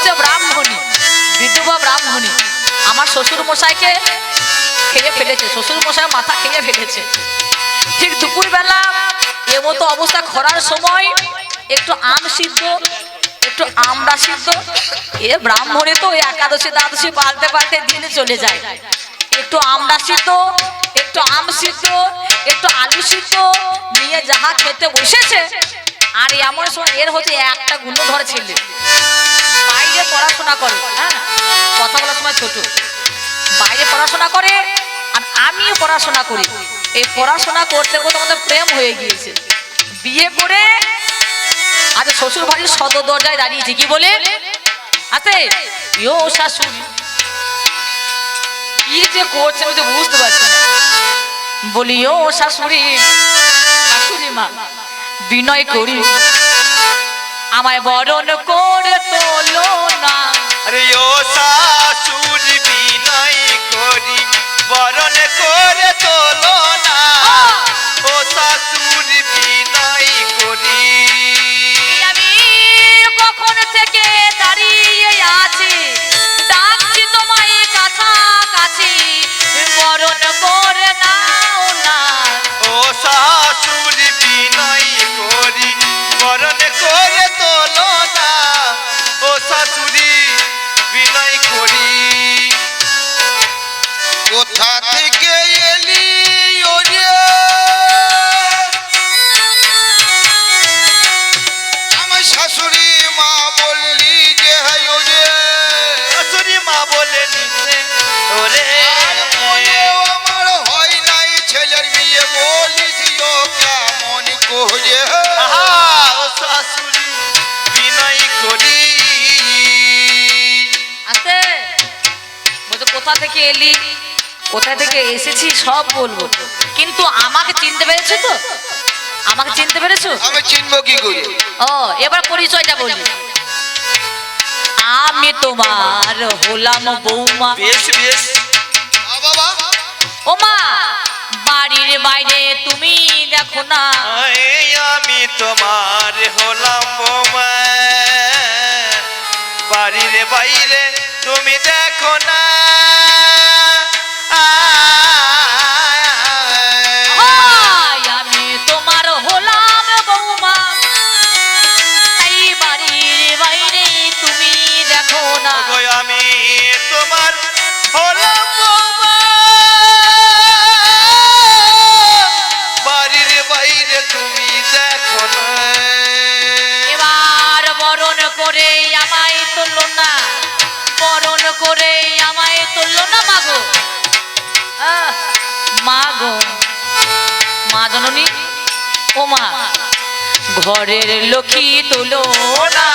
হচ্ছে ব্রাহ্মণী, বিধবা ব্রাহ্মণী। আমার শ্বশুর মশাইকে খেয়ে ফেলেছে, শ্বশুর মশাই মাথা খেয়ে ফেলেছে। ঠিক দুপুরবেলা এমতো অবস্থা, খরার সময় একটু আম সিদ্ধ, একটু আমড়া সিদ্ধ, এ ব্রাহ্মণী তো একাদশী দ্বাদশী পালতে পালতে দিন চলে যায়। একটু আমড়া সিদ্ধ, একটু আম সিদ্ধ, একটু আলু সিদ্ধ নিয়ে যাহা খেতে বসেছে, আর এমন সময় এর হচ্ছে একটা গুণধর ছেলে, বাইরে পড়াশোনা করে, হ্যাঁ কথা বলার সময় ছোট, বাইরে পড়াশোনা করে আর আমিও পড়াশোনা করি। এই পড়াশোনা করতে করতে আমাদের প্রেম হয়ে গিয়েছে। বিয়ে করে আজ শ্বশুর বাড়ির সদর দরজায় দাঁড়িয়েছে, কি বলে আছে ইয়ো শাশুড়ি, কি যে করছে আমি তো বুঝতে পারছি না। বলি ও শাশুড়ি, শাশুড়ি মা বিনয় করি আমায় বরণ করে তোলো না। আরে ও শাশুড়ি বিনয় করি বরণ করে তোলো না, ও শাশুড়ি বিনয় করি। আমি কখন থেকে দাঁড়িয়ে আছি, ডাকছি তোমায় কাছাকাছি, বরণ করে নাও না। ও শাশুড়ি বিনয় করি বরণ করে তোলো না, ও শাশুড়ি বিনয় করি। কোথা থেকে এলি ওরে আমার শাশুড়ি মা বললি যে ওরে, শাশুড়ি মা বলে নিতে ওরে আমার হয় নাই ছেলের বিয়ে, বলিস ও কেমন করে। ও শাশুড়ি বিনয় করি। আস্তে বলতো কোথা থেকে এলি, কোথা থেকে এসেছি সব বলবো, কিন্তু আমাকে চিনতে পেরেছো তো? আমাকে চিনতে পেরেছো? আমি চিনবো কি করে? ও এবার পরিচয়টা বলি। আমি তোমার হলাম বৌমা। বেশ বেশ বাবা। ও মা বাড়ির বাইরে তুমি দেখো না, আমি তোমার হলাম বৌমা, বাড়ির বাইরে তুমি দেখো না। আমি তোমার হলাম বৌমা, এই বাড়ির বাইরে তুমি দেখো না। আমি তোমার হলাম বৌমা, বাড়ির বাইরে তুমি দেখো না। এবার বরণ করে আমায় তুললো না, বরণ করে আমায় তুললো না মাগো, মাগো মা জননী, ও মা ঘরের লক্ষ্মী তুলো না।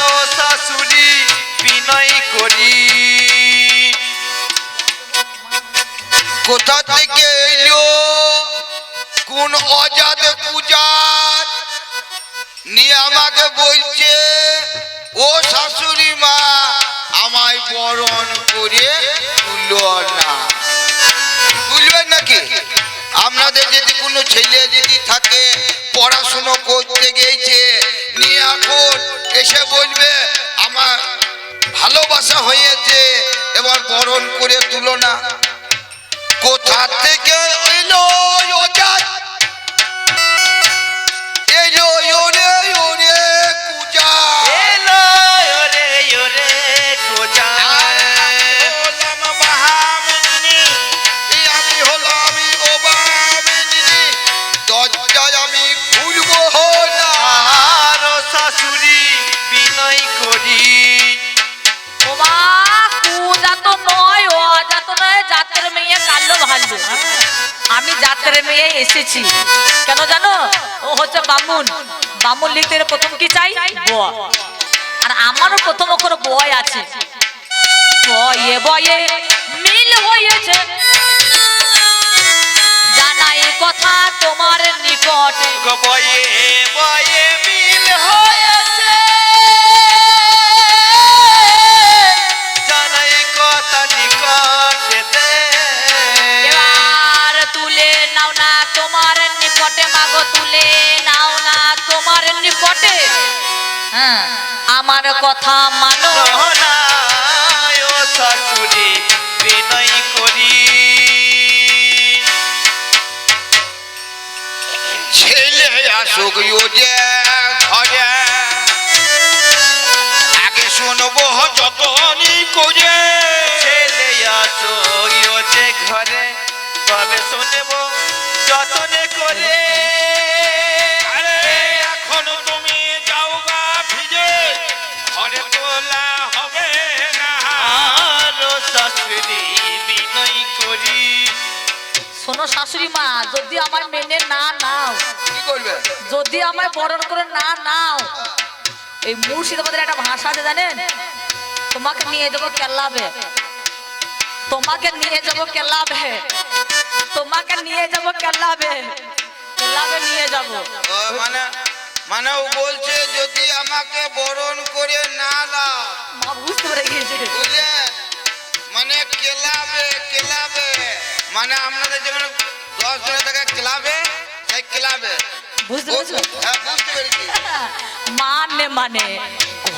ও শাশুড়ি বিনয় করি। কোথা থেকে এলো কোন অজাত পূজার নিয়ে আমাকে বলছে ও শাশুড়ি মা আমায় বরণ করে তুলো না। তুলবেন নাকি? আপনাদের যদি কোনো ছেলে যদি থাকে পড়াশুনো করতে গেছে নিয়ে এখন এসে বলবে আমার ভালোবাসা হয়েছে এবার বরণ করে তুলো না। কোথা থেকে এলো ওজাত, এলো ওরে ওরে কুজা, এলো ওরে ওরে কুজা। আমি হলাম ও বামিনী, দরজায় আমি খুলবো না। আর শাশুড়ি বিনয় করি। ও মা কুজাত নয়, অজাত নয়, জাতের মেয়ে কালো ভালো। আমি জাতের মেয়ে এসেছি কেন জানো? ও হচ্ছে বামুন, বামুন লিখতে প্রথম কি চাই ব, আর আমারও প্রথম অক্ষর বয় আছে। বয়ে বয়ে মিল হয়েছে, জানাই কথা তোমার নিকটে। বয়ে বয়ে মিল হয়েছে, জানাই কথা নিকটেতে। এবার তুলে নাও না তোমার নিকটে মাগো, তুলে নাও না তোমার নিকটে। হ্যাঁ আমার কথা মানো রহনায় ও শাশুড়ি বিনয় করি ছেলে আসুক ও যে ঘরে আগে শুনবো যতনি করে ছেলে আসুক ও যে ঘরে তবে শুনবো যতনে করে আরে এখন তুমি যাও গা ভিজে ঘরে তোলা হবে না আর শাশুড়ি বিনয় করি শোনো শাশুড়ি মা, যদি আমার মেনে না নাও, কি করবে যদি আমায় বরণ করে না নাও, এই মুর্শিদাবাদের একটা ভাষা আছে জানেন, তোমাকে নিয়ে যাবো কেল্লাবে, তোমাকে নিয়ে যাবো কেল্লাবে, তোমাকে নিয়ে যাবো কেল্লাবে, কেল্লাবে নিয়ে যাবো। ও মানে মানে ও বলছে যদি আমাকে বরণ করে না লাও মা বুঝতে পেরে গিয়েছে। বুঝলে মানে ক্লাবে মানে আপনাদের যেখানে 10 জনের থাকে ক্লাবে সেই ক্লাবে বুঝতে পেরেছো? হ্যাঁ বুঝতে পেরেছি মানে মানে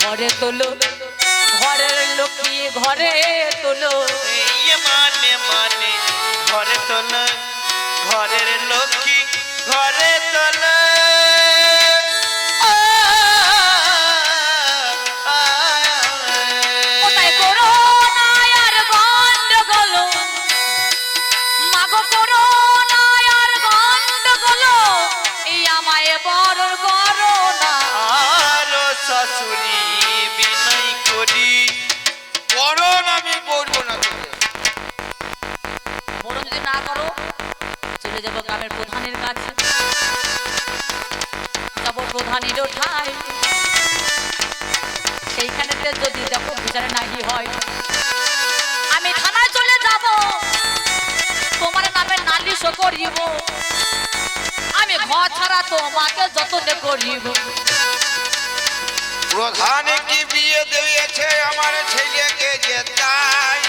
ঘরে তোলো, ঘরের লক্ষ্মী ঘরে তোলো, এই মানে মানে ঘরে তোল ঘরের লক্ষ্মী ঘরে তোল কোথায় করো না আর গন্ডগোল, মাগো করো না আর গন্ডগোল, এই আমায় বরণ করো না। আর শাশুড়ি বিনয় করি বরণ আমি করবো না তোকে বরণ যদি না করো, চলে যাবো গ্রামের প্রধানের কাছে, যাবো প্রধানের ঠাই, সেইখানেতে যদি দেখো বিচারে নাহি হয়, আমি থানায় চলে যাব, তোমার নামে নালিশও করিব, আমি ঘর ছাড়া তোমাকে যতনে করিব। প্রধান কি বিয়ে দিয়েছে আমার ছেলেকে যে তাই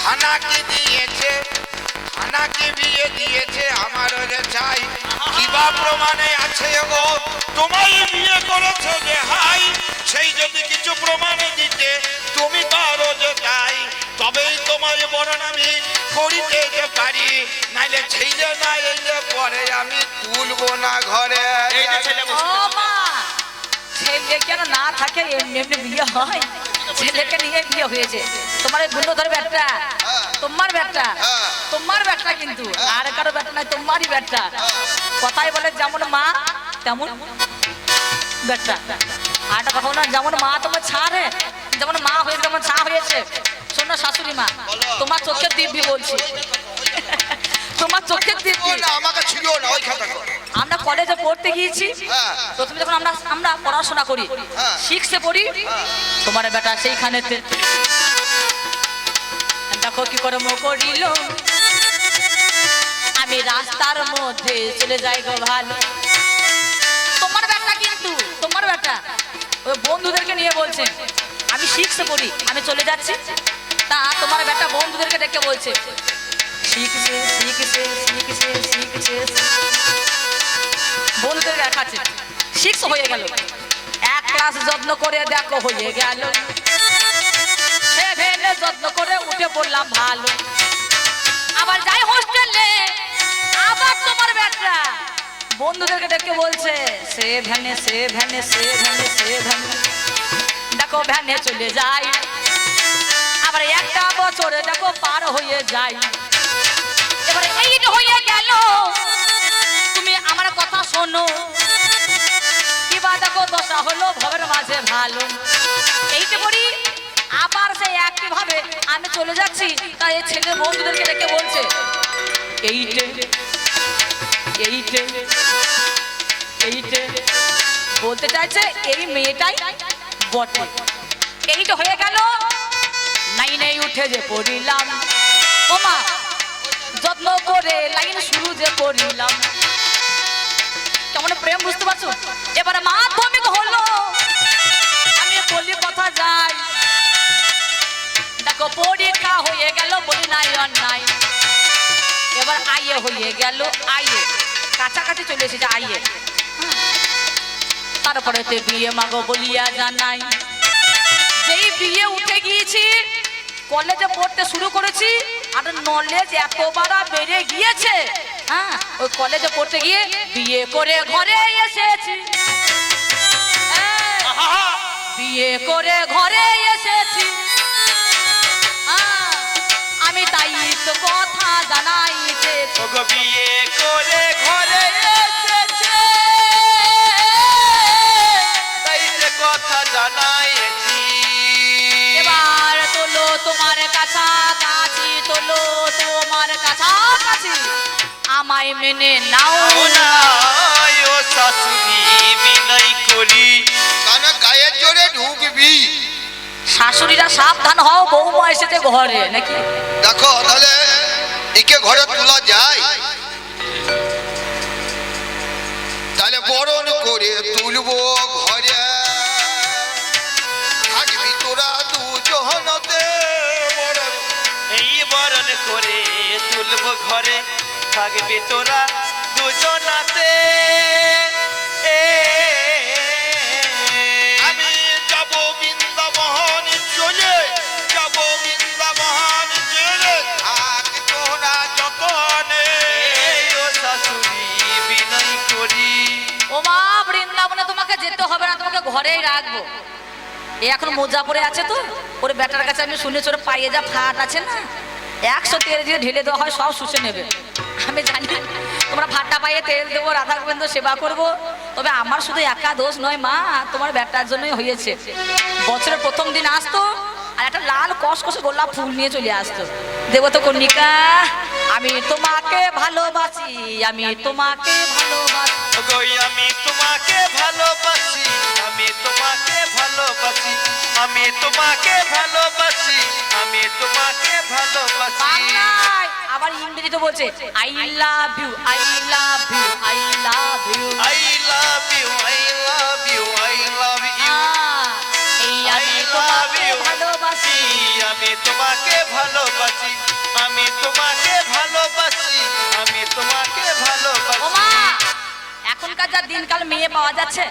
থানা কি দিয়েছে থানা কি বিয়ে দিয়েছে আমার যে চাই কিবা প্রমাণে আছে গো তোমায় বিয়ে করেছে যে হাই সেই যদি কিছু প্রমাণে দিতে তুমি পারো যে তাই তবেই তোমার বরণ আমি করিতে যে পারি নাইলে ছেলে না এলে পরে আমি তুলবো না ঘরে এই যে ছেলে ও মা, ছেলে কেন না থাকে, এমনি এমনি বিয়ে হয়, ছেলেকে নিয়ে বিয়ে হয়েছে, তোমার এই গুণধর ব্যাটটা, তোমার ব্যাটটা, তোমার ব্যাটটা কিন্তু আর কারো ব্যাটটা নাই, তোমারই ব্যাটটা, কথাই বলে যেমন মা তেমন ব্যাটটা, আর একটা কথা না, যেমন মা তোমার ছাড়ে, যেমন মা হয়েছে তেমন ছা হয়েছে। শোনো শাশুড়ি মা, তোমার চোখের দিব্যি বলছি, তোমার চোখের দিব্যি। না আমাকে ছিল না ওই খাতা আমরা কলেজে পড়তে গিয়েছি, প্রথমে যখন আমরা আমরা পড়াশোনা করি, শিখতে পড়ি, তোমার বেটা সেইখানেতে দেখো কি করে মো করিল, আমি রাস্তার মধ্যে চলে যাই গো ভালো, তোমার বেটা কিন্তু তোমার বেটা ওই বন্ধুদেরকে নিয়ে বলছে আমি শিখতে পড়ি, আমি চলে যাচ্ছি, তা তোমার বেটা বন্ধুদেরকে ডেকে বলছে শিখছে শিখছে শিখছে শিখছে, বন্ধুদের দেখাচ্ছে শিক্স হয়ে গেল, এক ক্লাস যত্ন করে দেখো হয়ে গেল, সেভেনে যত্ন করে উঠে পড়লাম ভালো, আবার যাই হোস্টেলে, আবার তোমার ব্যাটা বন্ধুদেরকে ডেকে বলছে সে ভ্যানে সে ভ্যানে সে ভ্যানে সে ভ্যানে, দেখো ভ্যানে চলে যাই, আবার একটা বছরে দেখো পার হয়ে যায়, এবারে এইটা হয়ে গেল, তুমি আমার কথা শোনো, কিবা দেখো দশা হলো ভবের মাঝে ভালো, এইটা বলি, আবার সেই একই ভাবে আমি চলে যাচ্ছি, তাই এই ছেলে বন্ধুদেরকে ডেকে বলছে এইটে এইটে এইটে, বলতে চাইছে এই মেয়েটাই বটে, এইটা হয়ে গেল, নাইনে উঠে যে পড়িলাম, ওমা যত্ন করে লাইন শুরু যে করিলাম, কেমন প্রেম বুঝতে পারছো, এবারে মাধ্যমিক হলো, আমি বলি কথা যাই, দেখো পরীক্ষা হয়ে গেল, বলি নাই অন্যায়, এবার আইয়ে হয়ে গেল, আইয়ে কাছাকাছি চলে এসেছে আইয়ে, তারপরে তে বিয়ে মাগো বলিয়া জানাই, কলেজে পড়তে শুরু করেছি আর নলেজ এত বাড়া বেড়ে গিয়েছে। হ্যাঁ, ওই কলেজে পড়তে গিয়ে বিয়ে করে ঘরে এসেছি। বিয়ে করে ঘরে এসেছি। আমি তাই তো কথা জানাইতে, বিয়ে করে ঘরে এসেছে তাই তো কথা জানাইছি। এবার তোলো তোমার কাছাকাছি, তোলো তোমার কাছাকাছি, আমায় মেনে নাও না। ও শাশুড়ি বিনয় করি, কানে গায়ে জোরে ঢুকবি। শাশুড়িরা সাবধান হও, বৌমা এসেছে ঘরে নাকি। দেখো তাহলে একে ঘরে তোলা যায়, তাহলে বরণ করে তুলবো ঘরে, থাকবি তোরা দুজনতে বরণ। এই বরণ করে তুলবো ঘরে, থাকবি তোরা দুজনাতে। আমি যাব বৃন্দাবন চলে, যাব বৃন্দাবন চলে, থাক তোরা যতনে। ও শাশুড়ি বিনয় করি, ও মা, বৃন্দাবনে তোমাকে যেতে হবে না, তোমাকে ঘরেই রাখবো। এ এখন মোজা পরে আছে তো, ওর ব্যাটার কাছে আমি শুনেছি ওর পায়ে যা ফাট আছে না, 100 তেল দিয়ে ঢেলে দেওয়া হয়, সব শুষে নেবে। আমি জানি তোমরা ফাটা পায়ে তেল দেবো, রাধা গোবিন্দ সেবা করবো। তবে আমার শুধু একা দোষ নয় মা, তোমার ব্যাটার জন্যই হয়েছে। বছরের প্রথম দিন আসতো আর একটা লাল কসকসে গোলাপ ফুল নিয়ে চলে আসতো, দেবো তো কন্যিকা আমি তোমাকে ভালোবাসি, আমি তোমাকে ভালোবাসি। আমি তোমাকে ভালোবাসি, আমি তোমাকে ভালোবাসি, আমি তোমাকে ভালোবাসি, আমি তোমাকে ভালোবাসি। বাংলায় আবার ইংরেজিতে বলছে I love you, I love you, I love you, I love you, I love you, I love you. এই আমি তোমাকে ভালোবাসি। আমি তোমাকে ভালোবাসি, আমি তোমাকে ভালোবাসি, আমি তোমাকে ও ভালোবাসি। মা, এখনকার যা দিনকাল মেয়ে পাওয়া যাচ্ছে,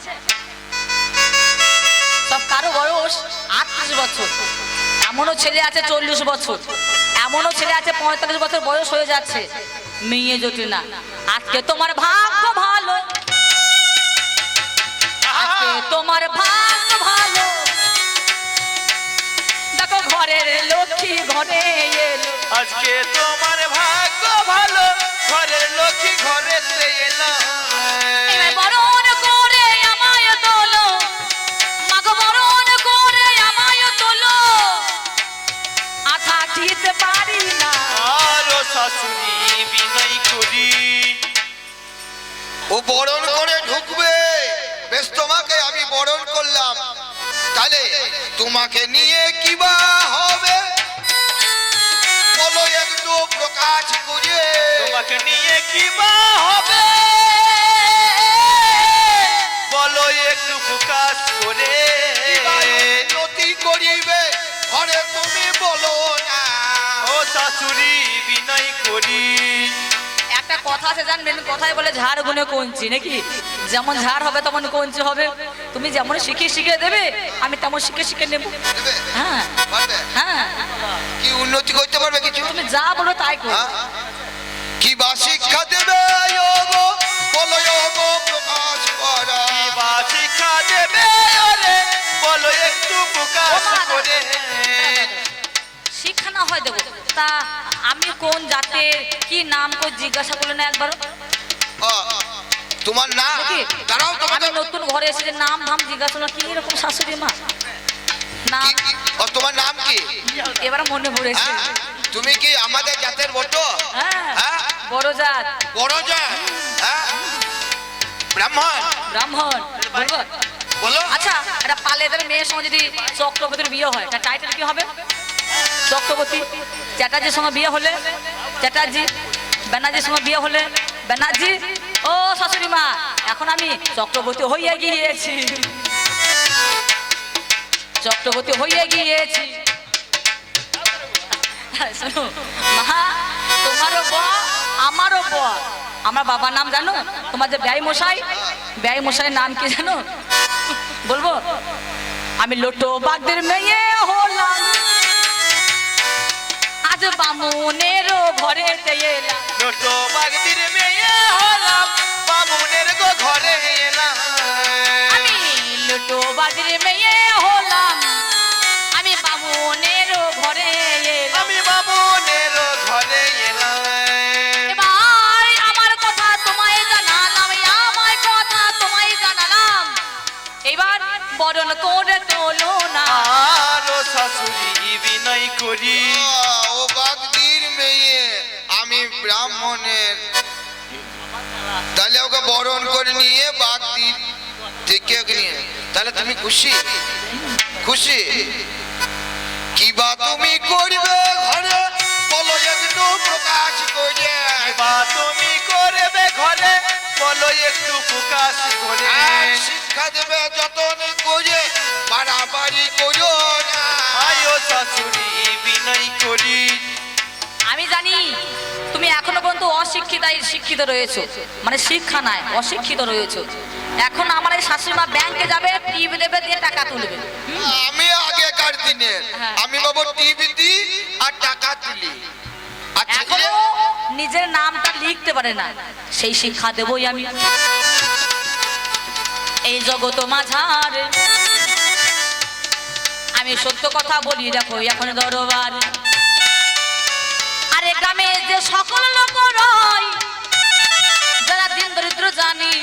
সব কারো বয়স 38 বছর, এমনও ছেলে আছে 40 বছর, এমনও ছেলে আছে 45 বছর বয়স হয়ে যাচ্ছে, মেয়ে জোটে না। আজকে তোমার ভাগ্য ভালো, আজকে তোমার ভাগ্য ভালো, দেখো ঘরের লক্ষ্মী ঘরে এলো। আজকে তোমার ভাগ্য ভালো, ঘরের লক্ষ্মী ঘরে এলো। এবার বরণ করে আমায় তোলো, মাগো বরণ করে আমায় তোলো, আঠা দিতে পারি না। আরো শাশুড়ি বিনয় করি, ও বরণ করে ঢুকবে, বেশ তোমাকে আমি বরণ করলাম, তাহলে তোমাকে নিয়ে কি বা হবে বলো একটু প্রকাশ করে। তোমাকে নিয়ে কি বা হবে বলো একটু প্রকাশ করে। নতি করিবে ঘরে তুমি বলো না। ও শাশুড়ি বিনয় করি, একটা কথা আছে জানবেন, কথায় বলে ঝাড় গুনে কঞ্চি নাকি, যেমন ঝাড় হবে তেমন কঞ্চি হবে। তুমি যেমন শিখে দেবে, আমি তেমন শিখে নেব। দেবে? হ্যাঁ পারবে? হ্যাঁ, কি উন্নতি করতে পারবে কিছু? তুমি যা বলো তাই করো। হ্যাঁ? কি বা শিক্ষা দেবে ওগো বলো ওগো প্রকাশ করা। কি বা শিক্ষা দেবে ওরে বলো একটু প্রকাশ করে। শিক্ষা না হয় দেবো, তা আমি কোন জাতের, কি নাম কই জিজ্ঞাসা করলে না একবার? তোমার নাম? দেখি, দাঁড়াও আমি তোমাদের নতুন ঘরে এসে যে নাম ধাম জিজ্ঞাসা করলো, কি এরকম শাশুড়ি মা নাম, তোমার নাম কি? এবার মনে পড়েছে। হ্যাঁ? তুমি কি আমাদের জাতের বটো? হ্যাঁ, হ্যাঁ? বড় জাত, বড় জাত? হ্যাঁ? ব্রাহ্মণ? ব্রাহ্মণ বলবো? বলো। আচ্ছা, এটা পালেদের মেয়ের সঙ্গে যদি চক্রবর্তীর বিয়ে হয়, তার টাইটেল কি হবে? চক্রবর্তী। চ্যাটার্জির সঙ্গে বিয়ে হলে চ্যাটার্জি, ব্যানার্জির সঙ্গে বিয়ে হলে ব্যানার্জি। ও শাশুড়ি মা, এখন আমি চক্রবর্তী হইয়া গিয়েছি, চক্রবর্তী হইয়া গিয়েছি। শোনো মা, তোমারও বর আমারও বর, আমার বাবার নাম জানো? তোমার যে ব্যয় মশাই, ব্যয় মশাইয়ের নাম কি জানো? বলবো? আমি লোটো বাগদের মেয়ে হলাম, দেখতে এলাম। ছোট বাগদির মেয়ে হলাম বামুনের গো ঘরে এলাম। আমি লুটো বাজির মেয়ে হলাম, আমি বামুনের ঘরে এলাম। আমি বামুনের ঘরে এলাম। এবার আমার কথা তোমায় জানালাম, আমার কথা তোমায় জানালাম। এবার বরণ করে তোলো না। আরো শাশুড়ি বিনয় করি। ও বাগদির মেয়ে আমি ব্রাহ্মণের, তাহলে ওকে বরণ করে নিয়ে বাগদির থেকে নিয়ে, তাহলে তুমি খুশি? খুশি? কিবা তুমি করবে ঘরে বলো একটু প্রকাশ করে। কিবা তুমি করবে ঘরে বলো একটু প্রকাশ করে। শিক্ষা দেবে যতন করে বাড়াবাড়ি করো না। আয়ো শাশুড়ি বিনয় করি। আমি জানি তুমি এখনো পর্যন্ত অশিক্ষিতাই শিক্ষিত রয়েছো, মানে শিক্ষা নাই, অশিক্ষিত রয়েছো। এখন আমার এই শাশুড়ি মা ব্যাংকে যাবে, টিভি দেবে, দিয়ে টাকা তুলবে। আমি আগেকার দিনের, হ্যাঁ। আমি বাবু টিভি দিই আর টাকা তুলি। আর এখনো নিজের নামটা লিখতে পারে না, সেই শিক্ষা দেবই আমি। এই জগৎ মাঝার আমি সত্য কথা বলি, দেখো এখন দরবার। আরে গ্রামে যে সকল লোক রয়, যারা দিন দরিদ্র জানি,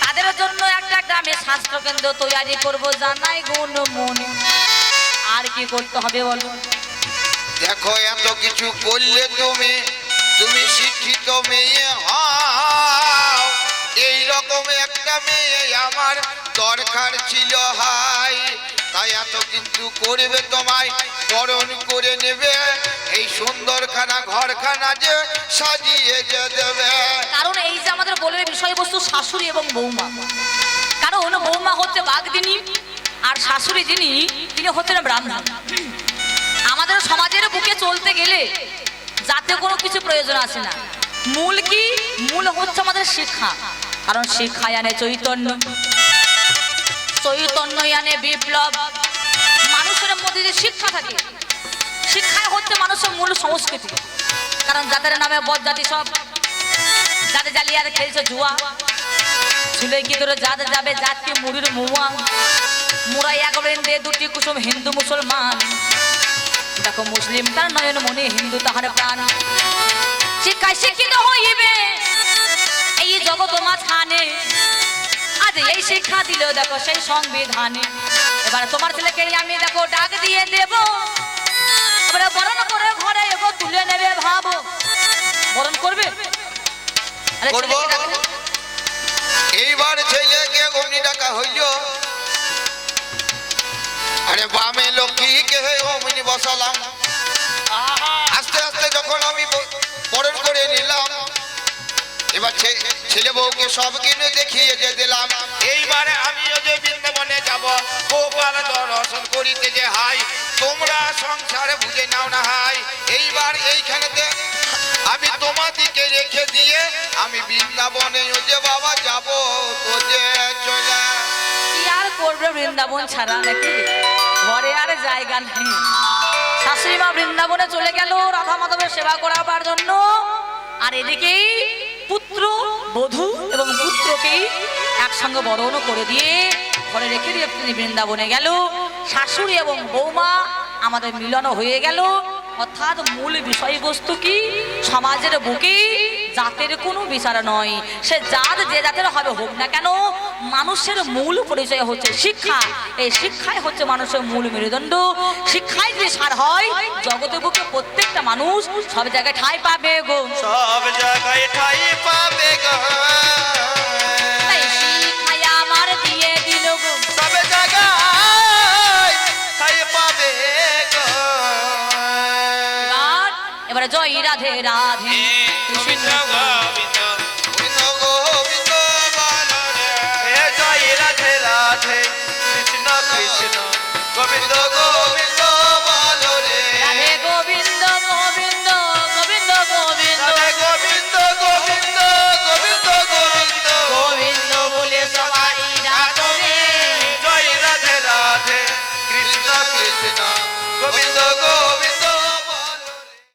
তাদের জন্য একটা গ্রামে স্বাস্থ্য কেন্দ্র তৈরি করবো, জানাই গুণ মনে। আর কি করতে হবে বলো? দেখো এত কিছু করলে তুমি, তুমি শিক্ষিত মেয়ে হও। এইরকম একটা মেয়ে আমার দরকার ছিল হাই। তাই এত কিন্তু করবে, তোমায় বরণ করে নেবে, এই সুন্দরখানা ঘরখানা যে সাজিয়ে যে দেবে। কারণ এই যে আমাদের বলে বিষয়বস্তু শাশুড়ি এবং বৌমা, কারণ বৌমা হচ্ছে বাগদিনী আর শাশুড়ি যিনি, তিনি হচ্ছেন ব্রাহ্মণ। আমাদের সমাজের বুকে চলতে গেলে যাতে কোনো কিছু প্রয়োজন আসে না, মূল কি? মূল হচ্ছে আমাদের শিক্ষা। কারণ শিক্ষায় আনে চৈতন্য, চৈতন্যই আনে বিপ্লব। মানুষের মধ্যে যে শিক্ষা থাকে, শিক্ষায় হচ্ছে মানুষের মূল সংস্কৃতি। কারণ যাদের নামে বদজাতি সব, যাদের জালিয়ার খেলছে জুয়া, ঝুলে কি করে যাদের যাবে জাতকে মুড়ির মুয়া, মুরাই এক দে দুটি কুসুম হিন্দু মুসলমান। দেখো মুসলিম তার নয়ন মনে, হিন্দু তাহার প্রাণ। শিক্ষায় শিক্ষিত হইবে এই জগৎ মাঝখানে, আজ এই শিক্ষা দিল দেখো সেই সংবিধানে। এবার তোমার ছেলেকে আমি দেখো ডাক দিয়ে দেব, এবারে বরণ করে ঘরে এগো তুলে নেবে, ভাবো বরণ করবে? আরে করবো। ছেলেকে ডাকো। এইবার ছেলেকে অমনি ডাকা হইল। আরে বামে লক্ষ্মীকে অমনি বসালাম। আস্তে আস্তে যখন আমি বরণ করে নিলাম, এবার ছেলে বউকে সব কিনে দেখিয়ে যে দিলাম। এইবারে আমিও যে বৃন্দাবনে যাব, গোপাল দর্শন করিতে যে হাই, তোমরা সংসারে বুঝে নাও না হাই। এইবার এইখানেতে আমি তোমাদিকে রেখে দিয়ে আমি বৃন্দাবনে যে বাবা যাব, তো যে চলে। কি আর করবে বৃন্দাবন ছাড়া, নাকি ঘরে আর জায়গা নেই। শাশুড়ি মা বৃন্দাবনে চলে গেল রাধা মাধবের সেবা করাবার জন্য, আর এদিকেই পুত্র বধূ এবং পুত্রকেই একসঙ্গে বরণ করে দিয়ে ঘরে রেখে দিয়ে তিনি বৃন্দাবনে গেল। শাশুড়ি এবং বৌমা আমাদের মিলন হয়ে গেল। অর্থাৎ মূল বিষয়বস্তু কি? সমাজের বুকে জাতের কোনো বিচার নয়, সে জাত যে জাতের হবে হোক না কেন, মানুষের মূল পরিচয় হচ্ছে শিক্ষা। এই শিক্ষাই হচ্ছে মানুষের মূল মেরুদণ্ড। শিক্ষায় যদি সার হয়, জগতের বুকে প্রত্যেকটা মানুষ সব জায়গায় ঠাঁই পাবে গো, সব জায়গায় ঠাই পাবে গো। তাই শিক্ষায় আমার দিয়ে দিল গো, সব জায়গায় ঠাই পাবে গো। এবারে জয় রাধে রাধে গোবিন্দ গোবিন্দ গোবিন্দ গোবিন্দ বলো রে। হে জয় রাধে রাধে কৃষ্ণ কৃষ্ণ গোবিন্দ গোবিন্দ বলো রে। রাধে গোবিন্দ গোবিন্দ গোবিন্দ গোবিন্দ রাধে গোবিন্দ গোবিন্দ গোবিন্দ গোবিন্দ গোবিন্দ বলে সবাই ডাকো রে। জয় রাধে রাধে কৃষ্ণ কৃষ্ণ